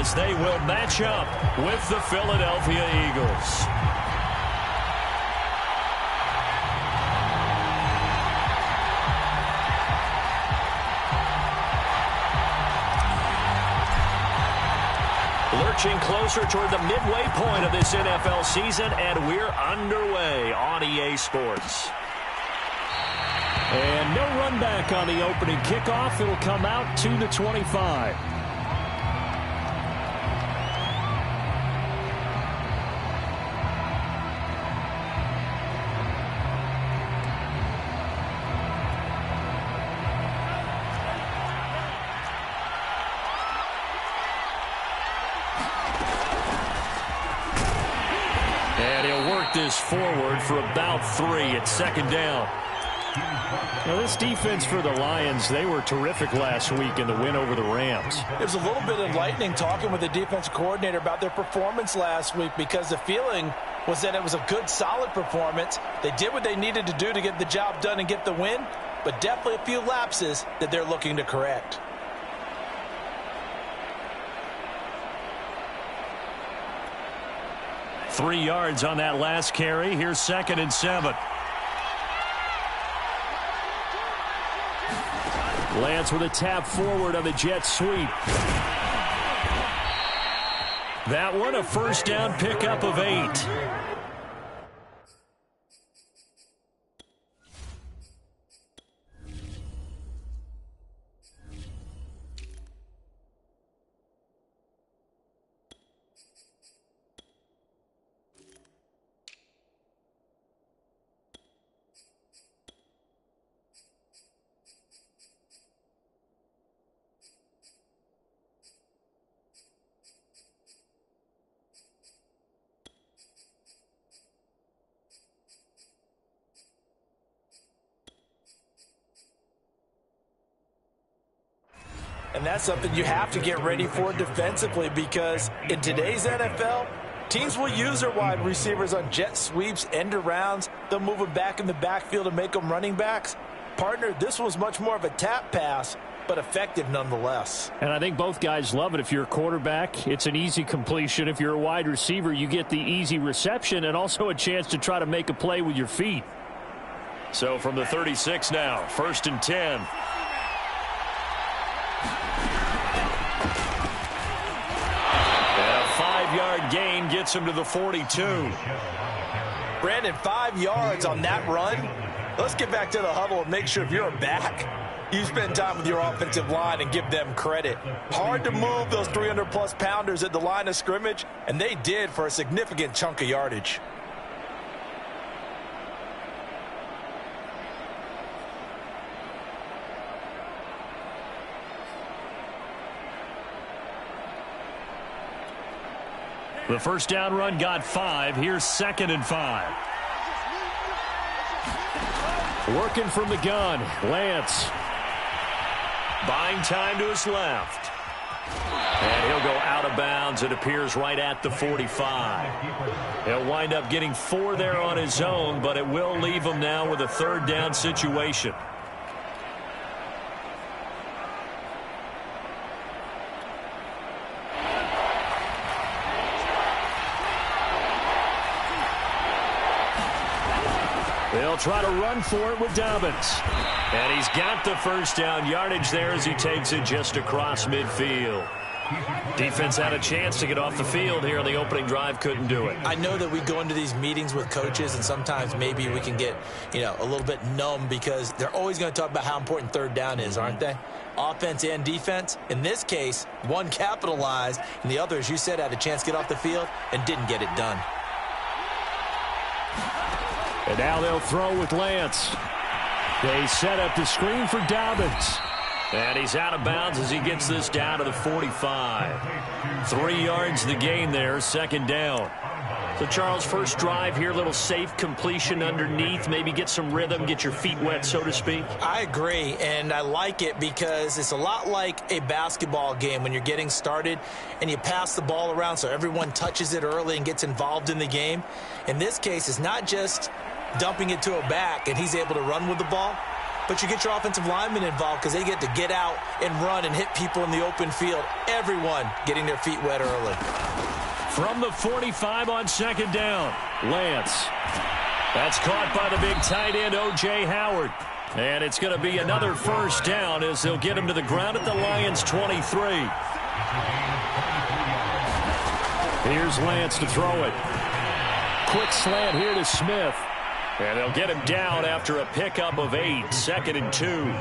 as they will match up with the Philadelphia Eagles. Lurching closer toward the midway point of this NFL season, and we're underway on EA Sports. And no run back on the opening kickoff. It'll come out to the 25. And he'll work this forward for about 3 at second down. Now, this defense for the Lions, they were terrific last week in the win over the Rams. It was a little bit enlightening talking with the defense coordinator about their performance last week, because the feeling was that it was a good, solid performance. They did what they needed to do to get the job done and get the win, but definitely a few lapses that they're looking to correct. Three yards on that last carry. Here's 2nd and 7. Lance with a tap forward on the jet sweep. That one a first down pickup of 8. And that's something you have to get ready for defensively, because in today's NFL, teams will use their wide receivers on jet sweeps, end arounds. They'll move them back in the backfield to make them running backs. Partner, this was much more of a tap pass, but effective nonetheless. And I think both guys love it. If you're a quarterback, it's an easy completion. If you're a wide receiver, you get the easy reception and also a chance to try to make a play with your feet. So from the 36 now, 1st and 10. Yard gain gets him to the 42. Brandon, 5 yards on that run. Let's get back to the huddle and make sure if you're a back, you spend time with your offensive line and give them credit. Hard to move those 300-plus pounders at the line of scrimmage, and they did for a significant chunk of yardage. The first down run got 5. Here's 2nd and 5. Working from the gun, Lance. Buying time to his left. And he'll go out of bounds. It appears right at the 45. He'll wind up getting 4 there on his own, but it will leave him now with a 3rd down situation. They'll try to run for it with Dobbins. And he's got the first down yardage there as he takes it just across midfield. Defense had a chance to get off the field here on the opening drive, couldn't do it. I know that we go into these meetings with coaches, and sometimes maybe we can get, a little bit numb, because they're always going to talk about how important 3rd down is, aren't they? Offense and defense. In this case, one capitalized, and the other, as you said, had a chance to get off the field and didn't get it done. And now they'll throw with Lance. They set up the screen for Dobbins. And he's out of bounds as he gets this down to the 45. 3 yards the gain there, 2nd down. So, Charles, first drive here, little safe completion underneath, maybe get some rhythm, get your feet wet, so to speak. I agree, and I like it because it's a lot like a basketball game when you're getting started and you pass the ball around so everyone touches it early and gets involved in the game. In this case, it's not just dumping it to a back and he's able to run with the ball. but you get your offensive linemen involved because they get to get out and run and hit people in the open field. Everyone getting their feet wet early. From the 45 on second down, Lance. That's caught by the big tight end, O.J. Howard. And it's going to be another first down as they'll get him to the ground at the Lions' 23. Here's Lance to throw it. Quick slant here to Smith. And they'll get him down after a pickup of 8, 2nd and 2.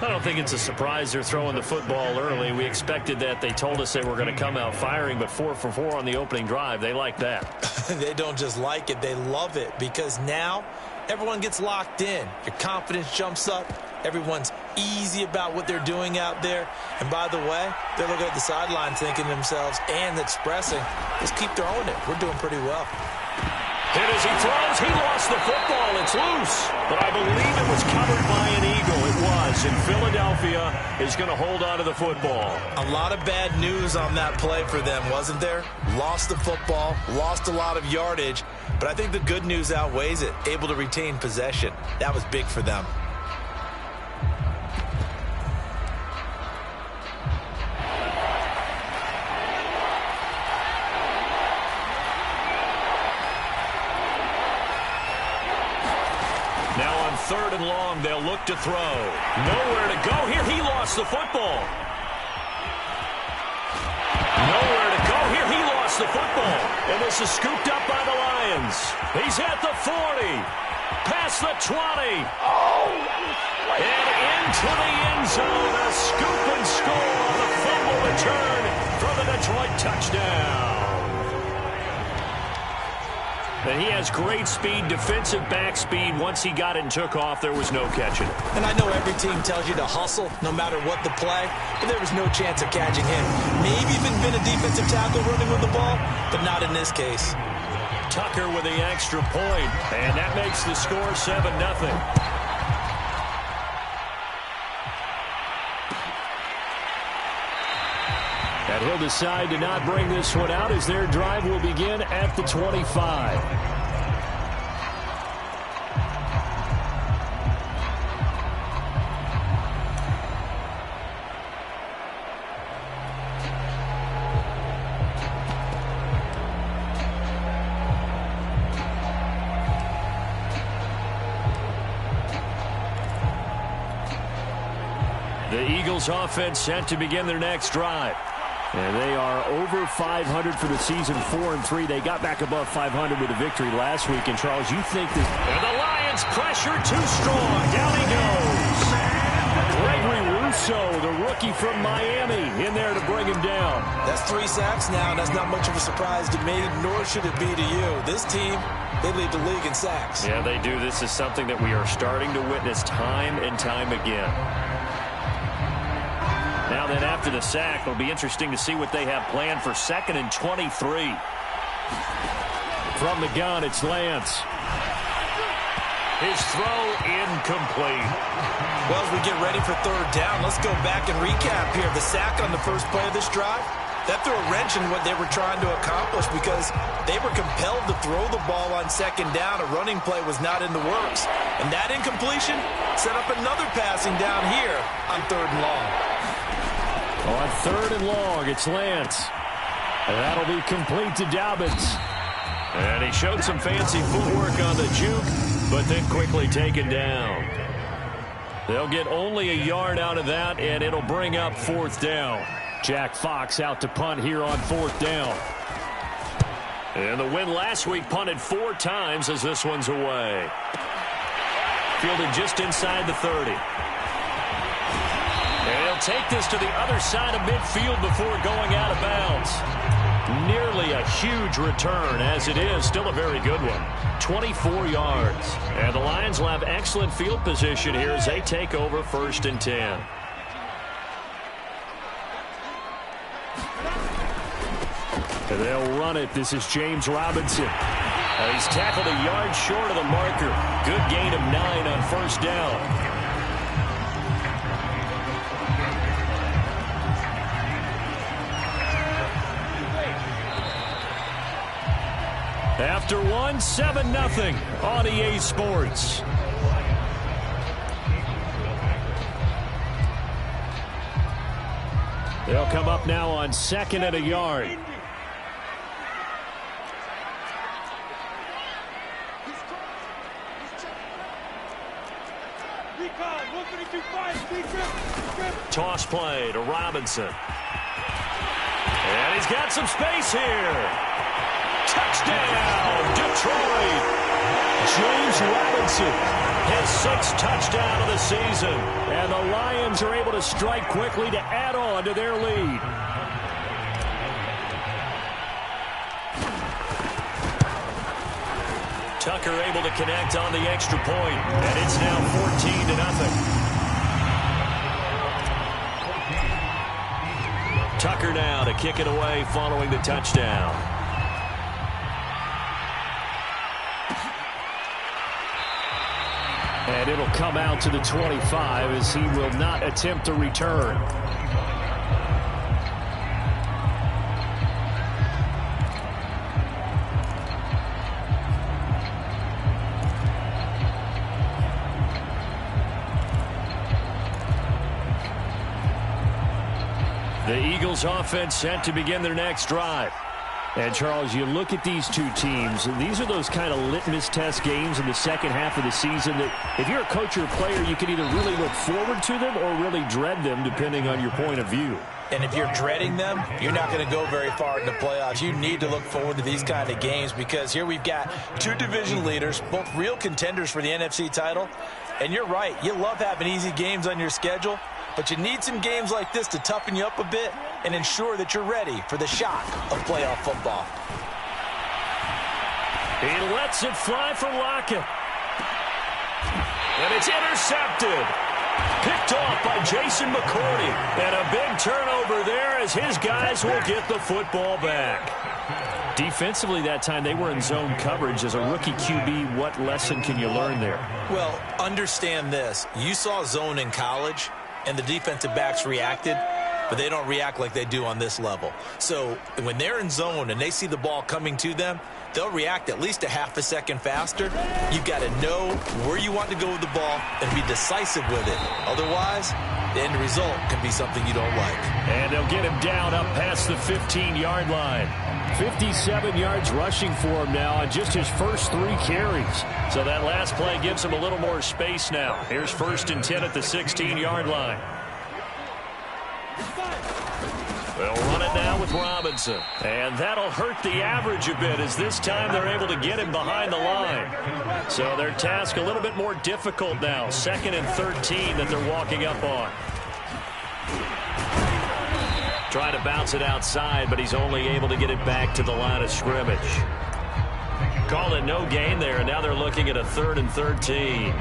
I don't think it's a surprise they're throwing the football early. We expected that. They told us they were going to come out firing, but 4 for 4 on the opening drive. They like that. They don't just like it, they love it, because now everyone gets locked in. Your confidence jumps up. Everyone's easy about what they're doing out there. And by the way, they're looking at the sideline thinking to themselves and expressing, let's keep throwing it. We're doing pretty well. Hit as he throws. He lost the football. It's loose. But I believe it was covered by an Eagle. It was. And Philadelphia is going to hold on to the football. A lot of bad news on that play for them, wasn't there? Lost the football, lost a lot of yardage. But I think the good news outweighs it. Able to retain possession. That was big for them. Now on 3rd and long, they'll look to throw. Nowhere to go here. He lost the football. Nowhere to go here. He lost the football. And this is scooped up by the Lions. He's at the 40. Past the 20. And into the end zone. A scoop and score on the fumble return for the Detroit touchdown. And he has great speed, defensive back speed. Once he got it and took off, there was no catching it. And I know every team tells you to hustle no matter what the play, but there was no chance of catching him. Maybe even been a defensive tackle running with the ball, but not in this case. Tucker with the extra point, and that makes the score 7-0. And he'll decide to not bring this one out as their drive will begin at the 25. The Eagles offense set to begin their next drive. And they are over 500 for the season, 4-3. They got back above 500 with a victory last week. And, Charles, you think that... And the Lions pressure too strong. Down he goes. Gregory Rousseau, the rookie from Miami, in there to bring him down. That's 3 sacks now, and that's not much of a surprise to me, nor should it be to you. This team, they lead the league in sacks. Yeah, they do. This is something that we are starting to witness time and time again. Now then, after the sack, it'll be interesting to see what they have planned for 2nd and 23. From the gun, it's Lance. His throw incomplete. Well, as we get ready for 3rd down, let's go back and recap here. The sack on the first play of this drive, that threw a wrench in what they were trying to accomplish because they were compelled to throw the ball on 2nd down. A running play was not in the works. And that incompletion set up another passing down here on 3rd and long. On 3rd and long, it's Lance. And that'll be complete to Dobbins. And he showed some fancy footwork on the juke, but then quickly taken down. They'll get only a yard out of that, and it'll bring up 4th down. Jack Fox out to punt here on 4th down. And the win last week punted 4 times as this one's away. Fielded just inside the 30. And he'll take this to the other side of midfield before going out of bounds. Nearly a huge return, as it is still a very good one. 24 yards. And the Lions will have excellent field position here as they take over 1st and 10. And they'll run it. This is James Robinson. He's tackled a yard short of the marker. Good gain of 9 on 1st down. After one, 7-0 on EA Sports. They'll come up now on 2nd and a yard. Toss play to Robinson. And he's got some space here. Touchdown, Detroit. James Robinson, his 6th touchdown of the season. And the Lions are able to strike quickly to add on to their lead. Tucker able to connect on the extra point, and it's now 14-0. Tucker now to kick it away following the touchdown. And it'll come out to the 25 as he will not attempt to return. The Eagles offense set to begin their next drive. And, Charles, you look at these two teams, and these are those kind of litmus test games in the second half of the season that if you're a coach or a player, you can either really look forward to them or really dread them, depending on your point of view. And if you're dreading them, you're not going to go very far in the playoffs. You need to look forward to these kind of games because here we've got two division leaders, both real contenders for the NFC title. And you're right, you love having easy games on your schedule, but you need some games like this to toughen you up a bit and ensure that you're ready for the shock of playoff football. He lets it fly for Lockett. And it's intercepted. Picked off by Jason McCourty. And a big turnover there as his guys will get the football back. Defensively that time, they were in zone coverage. As a rookie QB, what lesson can you learn there? Well, understand this. You saw zone in college, and the defensive backs reacted, but they don't react like they do on this level. So when they're in zone and they see the ball coming to them, they'll react at least a half a second faster. You've got to know where you want to go with the ball and be decisive with it. Otherwise, the end result can be something you don't like. And they'll get him down up past the 15-yard line. 57 yards rushing for him now on just his first 3 carries. So that last play gives him a little more space now. Here's 1st and 10 at the 16-yard line. They'll run it now with Robinson. And that'll hurt the average a bit as this time they're able to get him behind the line. So their task a little bit more difficult now. 2nd and 13 that they're walking up on. Trying to bounce it outside, but he's only able to get it back to the line of scrimmage. Call it no gain there, and now they're looking at a 3rd and 13.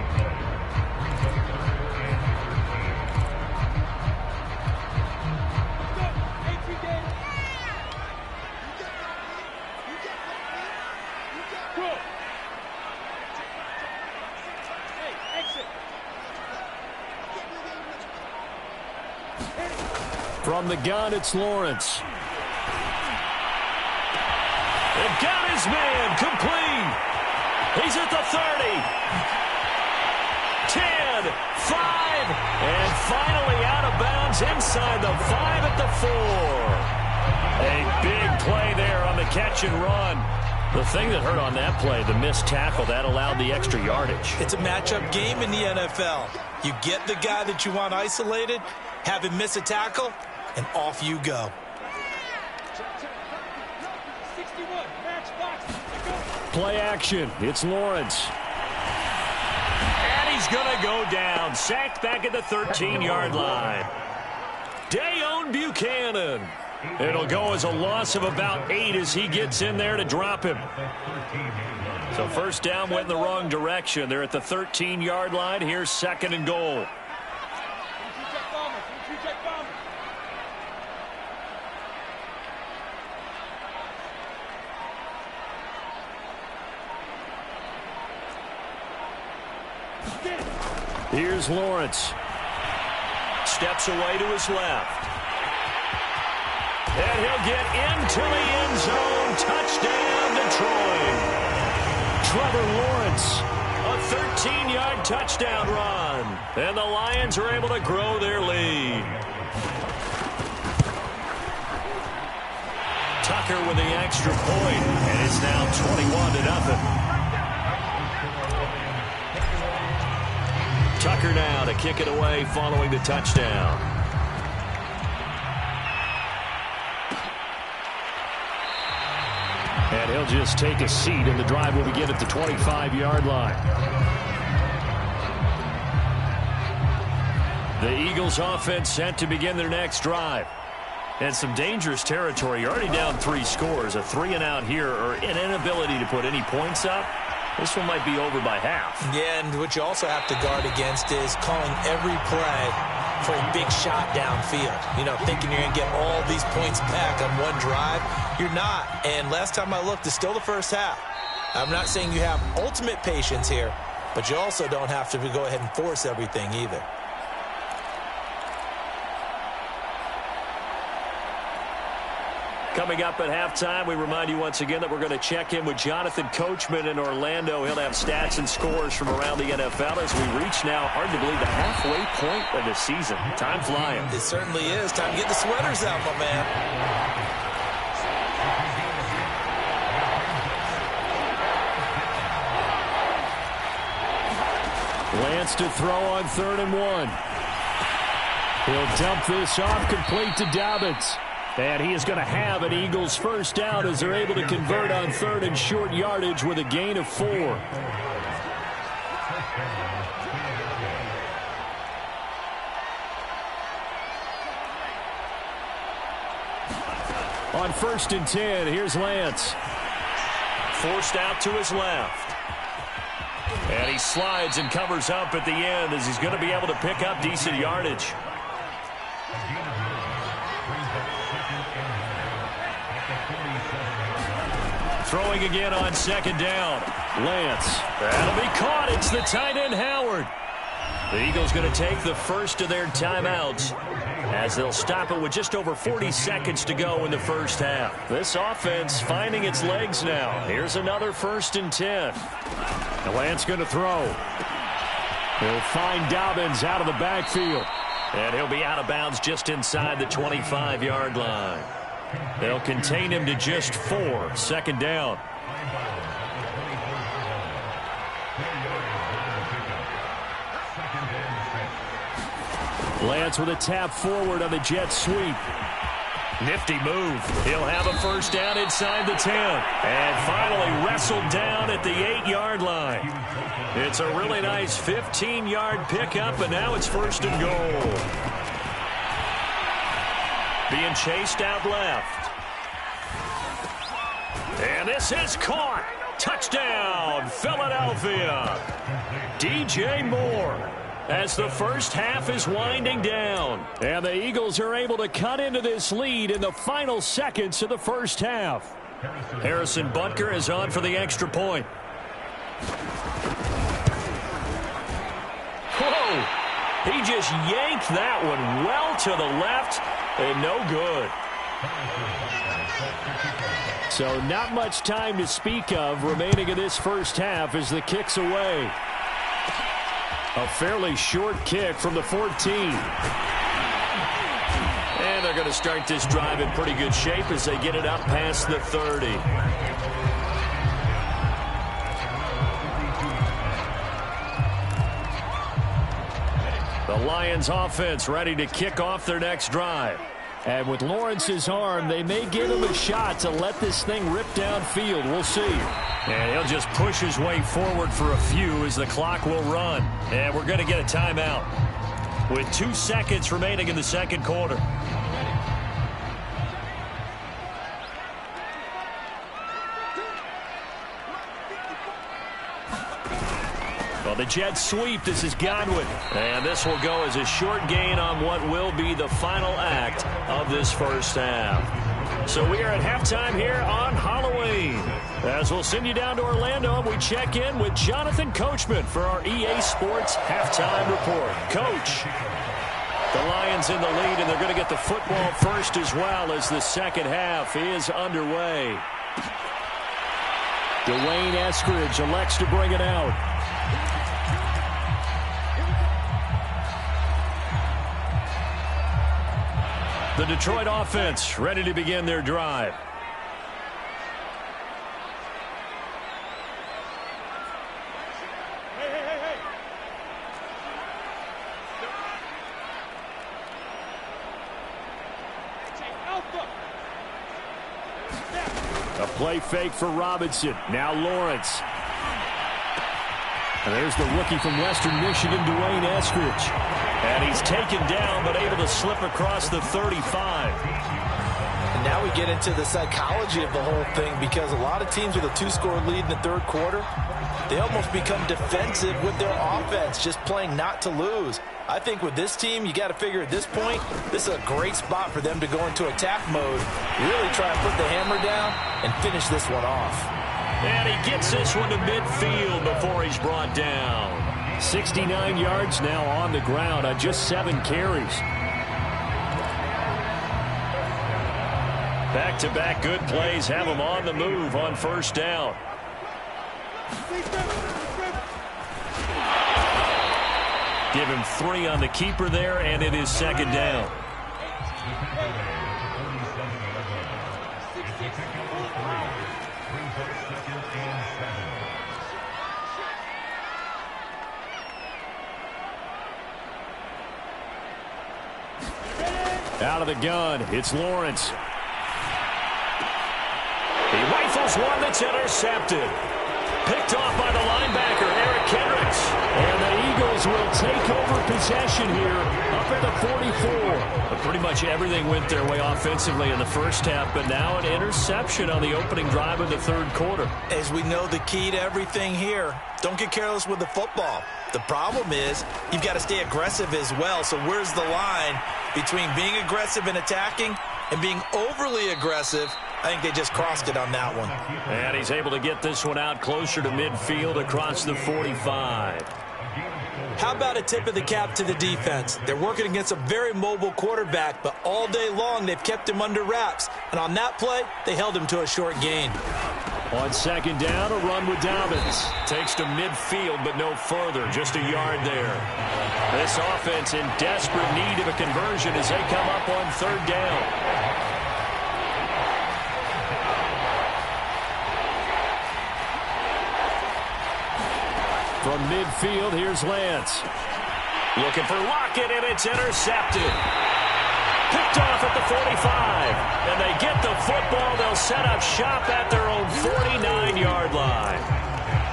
From the gun, it's Lawrence. They've got his man complete. He's at the 30. 10, 5, and finally out of bounds inside the 5 at the 4. A big play there on the catch and run. The thing that hurt on that play, the missed tackle, that allowed the extra yardage. It's a matchup game in the NFL. You get the guy that you want isolated, have him miss a tackle, and off you go. Play action. It's Lawrence. And he's going to go down. Sacked back at the 13-yard line. Dayon Buchanan. It'll go as a loss of about 8 as he gets in there to drop him. So first down went in the wrong direction. They're at the 13-yard line. Here's 2nd and goal. Here's Lawrence. Steps away to his left. And he'll get into the end zone. Touchdown, Detroit. Trevor Lawrence, a 13-yard touchdown run. And the Lions are able to grow their lead. Tucker with the extra point, and it's now 21-0. Tucker now to kick it away following the touchdown. And he'll just take a seat, and the drive will begin at the 25-yard line. The Eagles offense set to begin their next drive. And some dangerous territory. You're already down 3 scores. A 3-and-out here, or an inability to put any points up. This one might be over by half. Yeah, and what you also have to guard against is calling every play for a big shot downfield. You know, thinking you're going to get all these points back on one drive. You're not. And last time I looked, it's still the first half. I'm not saying you have ultimate patience here, but you also don't have to go ahead and force everything either. Coming up at halftime, we remind you once again that we're going to check in with Jonathan Coachman in Orlando. He'll have stats and scores from around the NFL as we reach now, hard to believe, the halfway point of the season. Time flying. It certainly is. Time to get the sweaters out, my man. Lance to throw on 3rd and 1. He'll dump this off, complete to Dobbins. And he is going to have an Eagles first down as they're able to convert on 3rd and short yardage with a gain of 4. On 1st and 10, here's Lance. Forced out to his left. And he slides and covers up at the end as he's going to be able to pick up decent yardage. Throwing again on 2nd down. Lance. That'll be caught. It's the tight end, Howard. The Eagles going to take the first of their timeouts as they'll stop it with just over 40 seconds to go in the first half. This offense finding its legs now. Here's another 1st and 10. And Lance going to throw. He'll find Dobbins out of the backfield. And he'll be out of bounds just inside the 25-yard line. They'll contain him to just 4. 2nd down. Lance with a tap forward on the jet sweep. Nifty move. He'll have a first down inside the 10. And finally wrestled down at the 8-yard line. It's a really nice 15-yard pickup, and now it's 1st and goal. Being chased out left. And this is caught. Touchdown, Philadelphia. DJ Moore as the first half is winding down. And the Eagles are able to cut into this lead in the final seconds of the first half. Harrison Butker is on for the extra point. Whoa! He just yanked that one well to the left. And no good. So not much time to speak of remaining in this first half as the kick's away. A fairly short kick from the 14. And they're going to start this drive in pretty good shape as they get it up past the 30. The Lions offense ready to kick off their next drive. And with Lawrence's arm, they may give him a shot to let this thing rip downfield. We'll see. And he'll just push his way forward for a few as the clock will run. And we're going to get a timeout with 2 seconds remaining in the second quarter. Well, the jet sweep, this is Godwin. And this will go as a short gain on what will be the final act of this first half. So we are at halftime here on Halloween. As we'll send you down to Orlando, and we check in with Jonathan Coachman for our EA Sports Halftime Report. Coach, the Lions in the lead, and they're going to get the football first as well as the second half is underway. Dwayne Eskridge elects to bring it out. The Detroit offense ready to begin their drive. A play fake for Robinson. Now Lawrence. And there's the rookie from Western Michigan, Dwayne Eskridge. And he's taken down, but able to slip across the 35. And now we get into the psychology of the whole thing, because a lot of teams with a 2-score lead in the third quarter, they almost become defensive with their offense, just playing not to lose. I think with this team, you got to figure at this point, this is a great spot for them to go into attack mode, really try and put the hammer down and finish this one off. And he gets this one to midfield before he's brought down. 69 yards now on the ground on just 7 carries. Back-to-back good plays have him on the move on first down. Give him 3 on the keeper there, and it is second down. Out of the gun, it's Lawrence. He rifles one that's intercepted. Picked off by the linebacker, Eric Kendricks. And the Eagles will take over possession here up at the 44. But pretty much everything went their way offensively in the first half, but now an interception on the opening drive of the third quarter. As we know, the key to everything here, don't get careless with the football. The problem is you've got to stay aggressive as well. So where's the line between being aggressive and attacking and being overly aggressive? I think they just crossed it on that one. And he's able to get this one out closer to midfield across the 45. How about a tip of the cap to the defense? They're working against a very mobile quarterback, but all day long they've kept him under wraps. And on that play, they held him to a short gain. On second down, a run with Dobbins. Takes to midfield, but no further. Just a yard there. This offense in desperate need of a conversion as they come up on third down. From midfield, here's Lance. Looking for Lockett, and it's intercepted. Picked off at the 45. And they get the football. They'll set up shop at their own 49-yard line.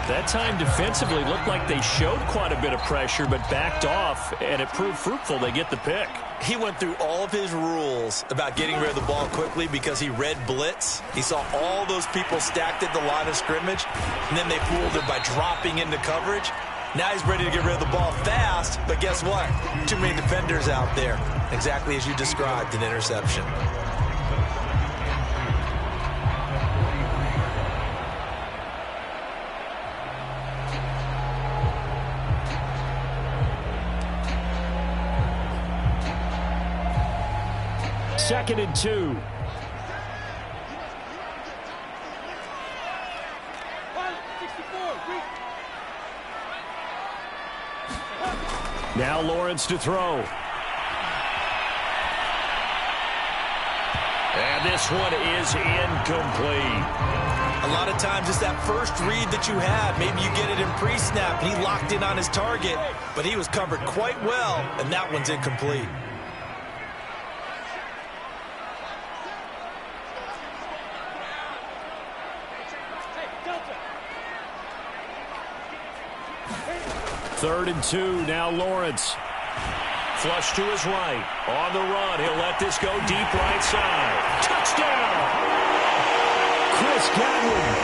That time defensively looked like they showed quite a bit of pressure, but backed off, and it proved fruitful. They get the pick. He went through all of his rules about getting rid of the ball quickly because he read blitz. He saw all those people stacked at the line of scrimmage, and then they fooled him by dropping into coverage. Now he's ready to get rid of the ball fast, but guess what? Too many defenders out there. Exactly as you described, an interception. Second and 2. Now Lawrence to throw. And this one is incomplete. A lot of times it's that first read that you have. Maybe you get it in pre-snap, and he locked in on his target, but he was covered quite well, and that one's incomplete. Third and 2, now Lawrence. Flush to his right. On the run, he'll let this go deep right side. Touchdown! Chris Godwin,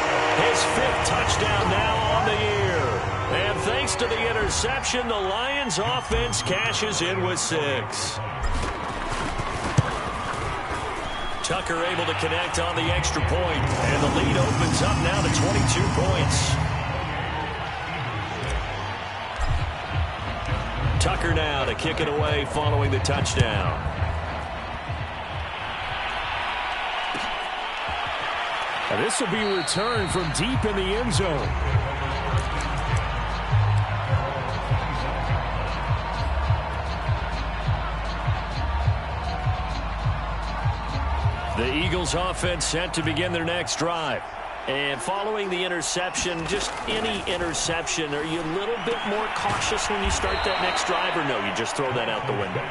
his 5th touchdown now on the year. And thanks to the interception, the Lions offense cashes in with 6. Tucker able to connect on the extra point, and the lead opens up now to 22 points. Tucker now to kick it away following the touchdown. And this will be returned from deep in the end zone. The Eagles offense set to begin their next drive. And following the interception, just any interception, are you a little bit more cautious when you start that next drive, or no, you just throw that out the window?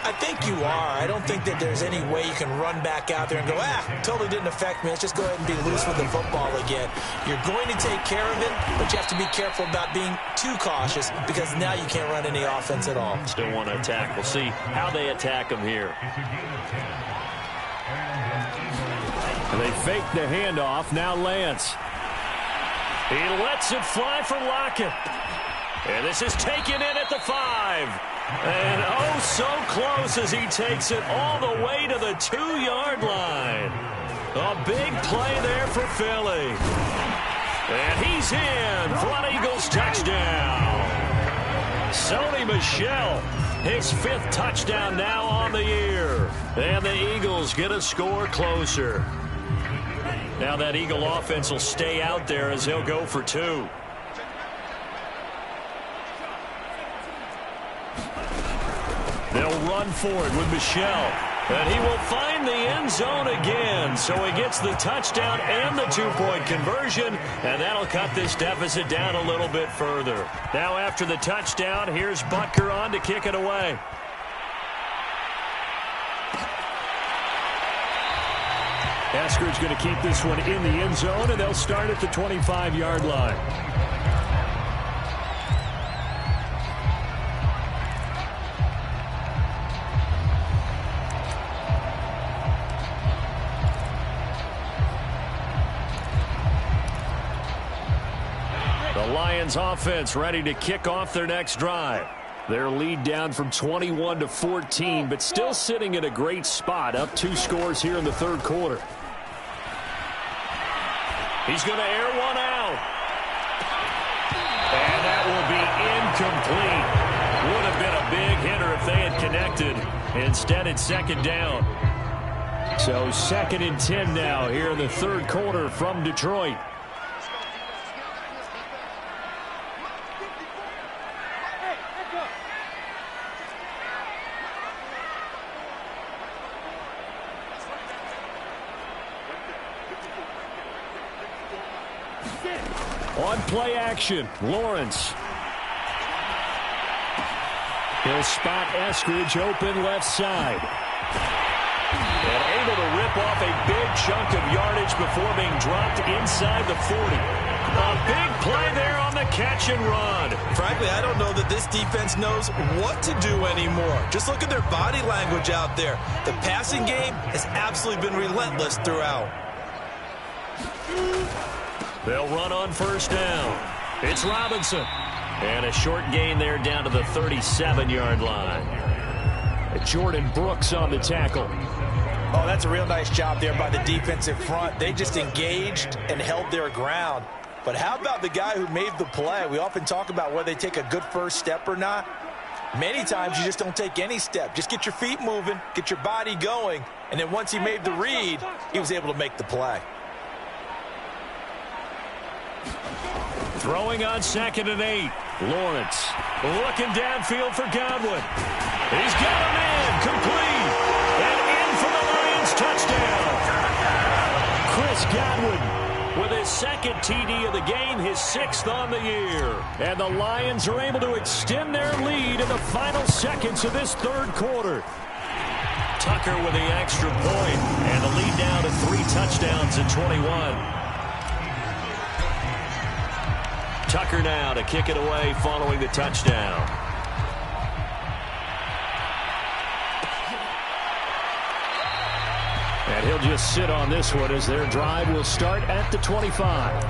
I think you are. I don't think that there's any way you can run back out there and go, totally didn't affect me. Let's just go ahead and be loose with the football again. You're going to take care of it, but you have to be careful about being too cautious because now you can't run any offense at all. Still want to attack. We'll see how they attack him here. They fake the handoff. Now Lance. He lets it fly for Lockett. And this is taken in at the 5. And oh, so close as he takes it all the way to the 2-yard line. A big play there for Philly. And he's in for an Eagles touchdown. Sony Michel, his 5th touchdown now on the year. And the Eagles get a score closer. Now that Eagle offense will stay out there as he'll go for 2. They'll run for it with Michel. And he will find the end zone again. So he gets the touchdown and the 2-point conversion. And that'll cut this deficit down a little bit further. Now after the touchdown, here's Butker on to kick it away. Eskridge going to keep this one in the end zone, and they'll start at the 25-yard line. The Lions offense ready to kick off their next drive. Their lead down from 21 to 14, but still sitting in a great spot, up 2 scores here in the 3rd quarter. He's going to air one out. And that will be incomplete. Would have been a big hitter if they had connected. Instead, it's 2nd down. So 2nd and 10 now here in the 3rd quarter from Detroit. On play action, Lawrence. He'll spot Eskridge open left side. And able to rip off a big chunk of yardage before being dropped inside the 40. A big play there on the catch and run. Frankly, I don't know that this defense knows what to do anymore. Just look at their body language out there. The passing game has absolutely been relentless throughout. They'll run on 1st down. It's Robinson. And a short gain there down to the 37-yard line. Jordan Brooks on the tackle. Oh, that's a real nice job there by the defensive front. They just engaged and held their ground. But how about the guy who made the play? We often talk about whether they take a good first step or not. Many times you just don't take any step. Just get your feet moving, get your body going, and then once he made the read, he was able to make the play. Throwing on 2nd and 8. Lawrence looking downfield for Godwin. He's got him in. Complete. And in for the Lions touchdown. Chris Godwin with his 2nd TD of the game, his 6th on the year. And the Lions are able to extend their lead in the final seconds of this 3rd quarter. Tucker with the extra point, and the lead down to 3 touchdowns at 21. Tucker now to kick it away following the touchdown. And he'll just sit on this one as their drive will start at the 25.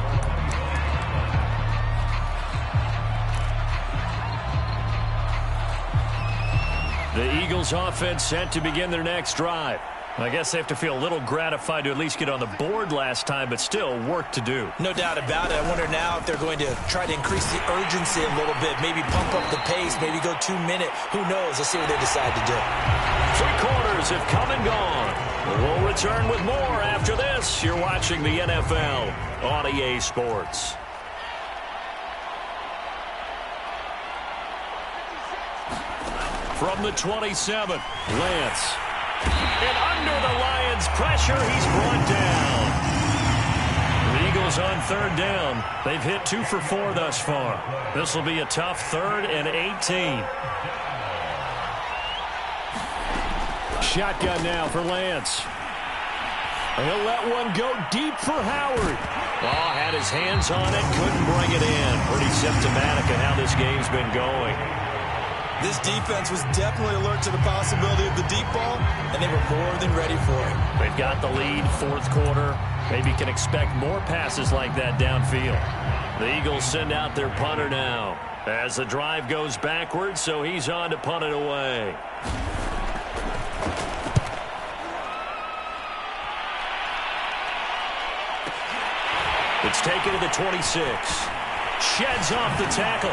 The Eagles offense set to begin their next drive. I guess they have to feel a little gratified to at least get on the board last time, but still work to do. No doubt about it. I wonder now if they're going to try to increase the urgency a little bit, maybe pump up the pace, maybe go 2-minute. Who knows? Let's see what they decide to do. 3 quarters have come and gone. We'll return with more after this. You're watching the NFL on EA Sports. From the 27, Lance. And under the Lions' pressure, he's brought down. The Eagles on 3rd down. They've hit 2 for 4 thus far. This will be a tough 3rd and 18. shotgun now for Lance. He'll let one go deep for Howard. Oh, had his hands on it, couldn't bring it in. Pretty symptomatic of how this game's been going. This defense was definitely alert to the possibility of the deep ball, and they were more than ready for it. They've got the lead, fourth quarter. Maybe can expect more passes like that downfield. The Eagles send out their punter now as the drive goes backwards, so he's on to punt it away. It's taken to the 26. Sheds off the tackle.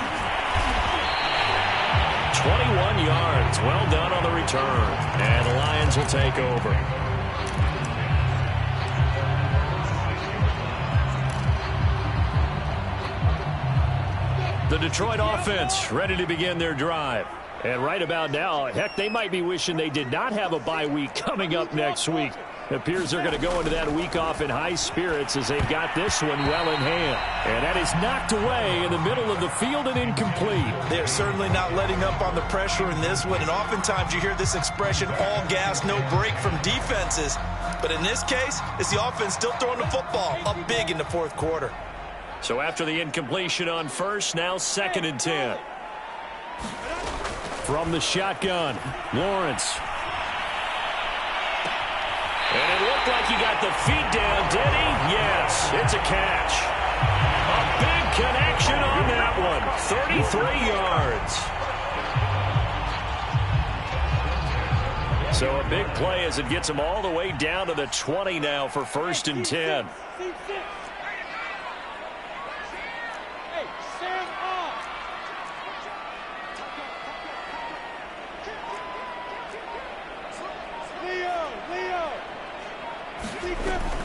21 yards. Well done on the return. And the Lions will take over. The Detroit offense ready to begin their drive. And right about now, heck, they might be wishing they did not have a bye week coming up next week. It appears they're going to go into that week off in high spirits as they've got this one well in hand. And that is knocked away in the middle of the field and incomplete. They're certainly not letting up on the pressure in this one. And oftentimes you hear this expression, all gas, no break from defenses. But in this case, it's the offense still throwing the football up big in the fourth quarter. So after the incompletion on first, now 2nd and 10. From the shotgun, Lawrence. And it looked like he got the feet down, did he? Yes, it's a catch. A big connection on that one. 33 yards. So a big play as it gets him all the way down to the 20 now for 1st and 10.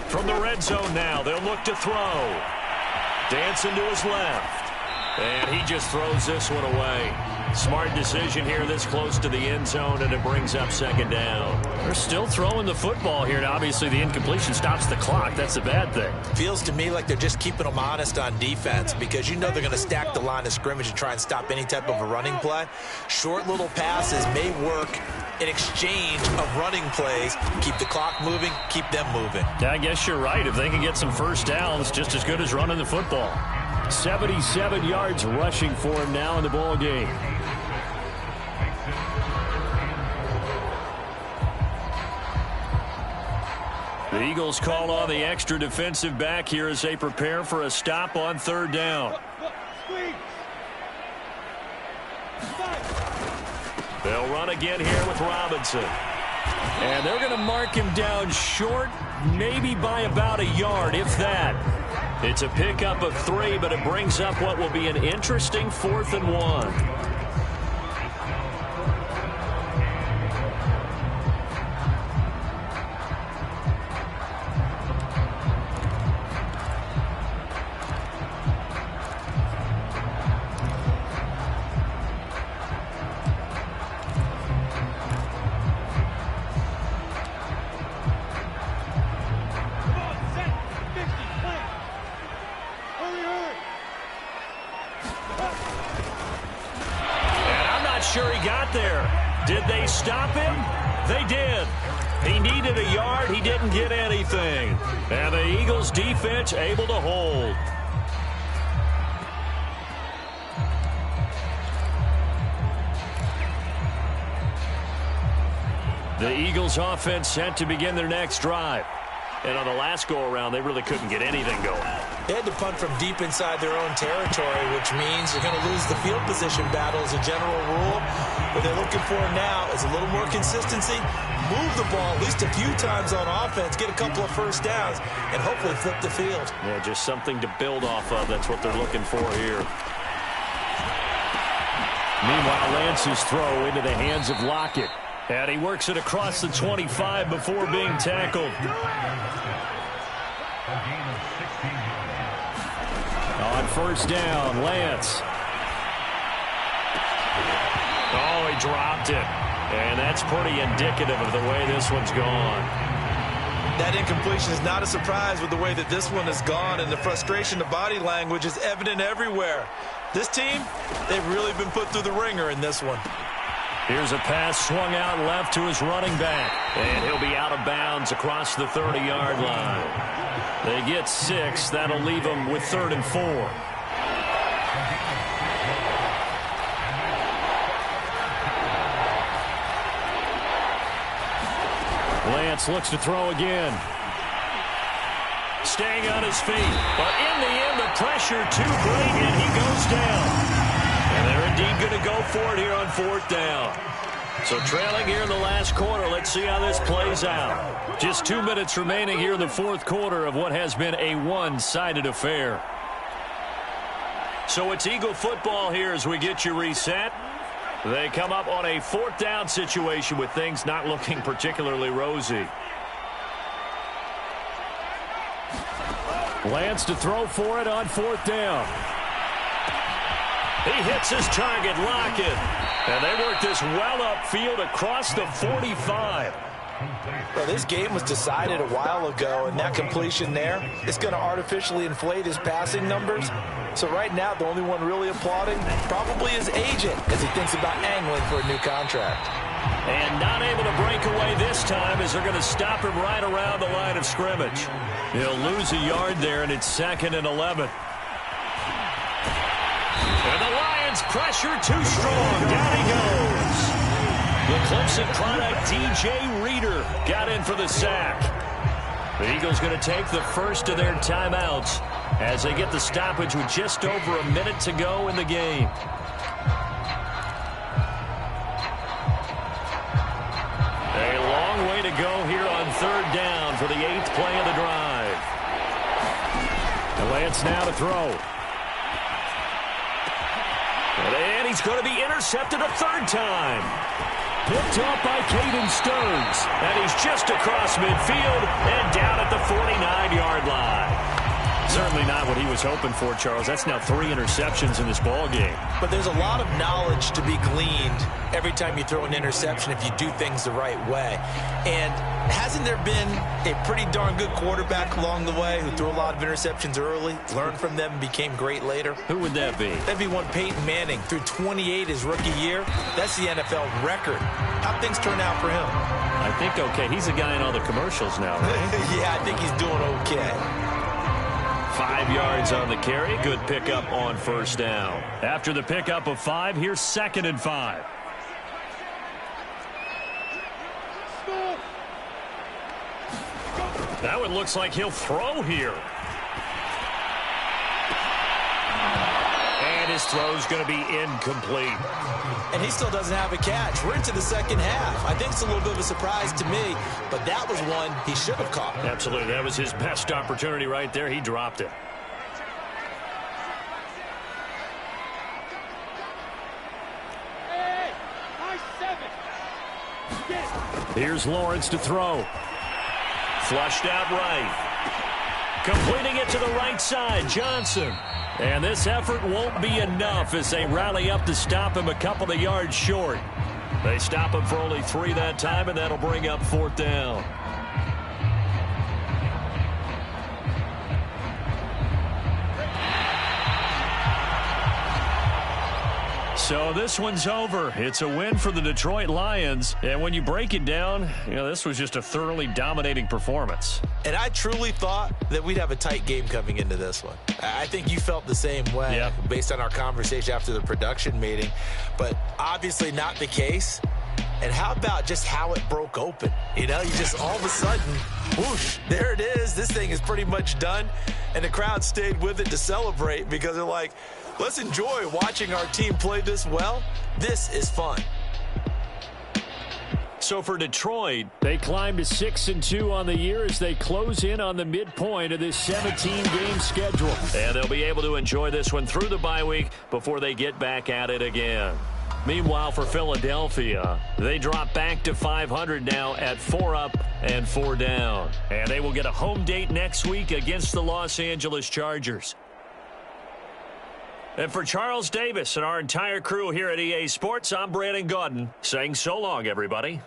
From the red zone now, they'll look to throw. Dancing to his left. And he just throws this one away. Smart decision here this close to the end zone, and it brings up 2nd down. They're still throwing the football here, and obviously the incompletion stops the clock. That's the bad thing. Feels to me like they're just keeping them honest on defense because you know they're going to stack the line of scrimmage and try and stop any type of a running play. Short little passes may work in exchange of running plays. Keep the clock moving, keep them moving. Yeah, I guess you're right. If they can get some first downs, just as good as running the football. 77 yards rushing for him now in the ball game. The Eagles call on the extra defensive back here as they prepare for a stop on 3rd down. They'll run again here with Robinson. And they're going to mark him down short, maybe by about a yard, if that. It's a pickup of 3, but it brings up what will be an interesting 4th and 1. Sure he got there. Did they stop him? They did. He needed a yard. He didn't get anything. And the Eagles defense able to hold. The Eagles offense set to begin their next drive. And on the last go-around, they really couldn't get anything going. They had to punt from deep inside their own territory, which means you're going to lose the field position battle as a general rule. What they're looking for now is a little more consistency, move the ball at least a few times on offense, get a couple of first downs, and hopefully flip the field. Yeah, just something to build off of. That's what they're looking for here. Meanwhile, Lance's throw into the hands of Lockett. And he works it across the 25 before being tackled. On 1st down, Lance. Oh, he dropped it. And that's pretty indicative of the way this one's gone. That incompletion is not a surprise with the way that this one has gone, and the frustration, the body language is evident everywhere. This team, they've really been put through the ringer in this one. Here's a pass swung out left to his running back. And he'll be out of bounds across the 30-yard line. They get 6. That'll leave them with 3rd and 4. Lance looks to throw again. Staying on his feet. But in the end, the pressure too great, and he goes down. And they're indeed going to go for it here on 4th down. So trailing here in the last quarter. Let's see how this plays out. Just 2 minutes remaining here in the 4th quarter of what has been a one-sided affair. So it's Eagle football here as we get you reset. They come up on a 4th down situation with things not looking particularly rosy. Lance to throw for it on 4th down. He hits his target, Lockett. And they work this well upfield across the 45. Well, this game was decided a while ago, and that completion there is going to artificially inflate his passing numbers. So right now, the only one really applauding probably his agent as he thinks about angling for a new contract. And not able to break away this time as they're going to stop him right around the line of scrimmage. He'll lose a yard there, and it's 2nd and 11. And the Lions pressure too strong. Down he goes. The Clemson product, DJ Reader, got in for the sack. The Eagles going to take the first of their timeouts as they get the stoppage with just over a minute to go in the game. A long way to go here on 3rd down for the 8th play of the drive. And Lance now to throw. And he's going to be intercepted a 3rd time. Picked up by Caden Stearns. And he's just across midfield and down at the 49-yard line. Certainly not what he was hoping for, Charles. That's now 3 interceptions in this ball game. But there's a lot of knowledge to be gleaned every time you throw an interception if you do things the right way. And hasn't there been a pretty darn good quarterback along the way who threw a lot of interceptions early, learned from them, and became great later? Who would that be? That'd be one Peyton Manning. Threw 28 his rookie year. That's the NFL record. How'd things turn out for him? I think okay. He's a guy in all the commercials now, right? Yeah, I think he's doing okay. 5 yards on the carry. Good pickup on 1st down. After the pickup of 5, here's 2nd and 5. That one looks like he'll throw here. And his throw's going to be incomplete. And he still doesn't have a catch. We're into the 2nd half. I think it's a little bit of a surprise to me, but that was one he should have caught. Absolutely. That was his best opportunity right there. He dropped it. Here's Lawrence to throw. Flushed out right. Completing it to the right side, Johnson. And this effort won't be enough as they rally up to stop him a couple of yards short. They stop him for only 3 that time, and that'll bring up 4th down. So this one's over. It's a win for the Detroit Lions. And when you break it down, this was just a thoroughly dominating performance. And I truly thought that we'd have a tight game coming into this one. I think you felt the same way based on our conversation after the production meeting. But obviously not the case. And how about just how it broke open? You just all of a sudden, whoosh, there it is. This thing is pretty much done. And the crowd stayed with it to celebrate because they're like, let's enjoy watching our team play this well. This is fun. So for Detroit, they climb to 6-2 on the year as they close in on the midpoint of this 17-game schedule. And they'll be able to enjoy this one through the bye week before they get back at it again. Meanwhile, for Philadelphia, they drop back to 500 now at 4 up and 4 down. And they will get a home date next week against the Los Angeles Chargers. And for Charles Davis and our entire crew here at EA Sports, I'm Brandon Gaudin saying so long, everybody.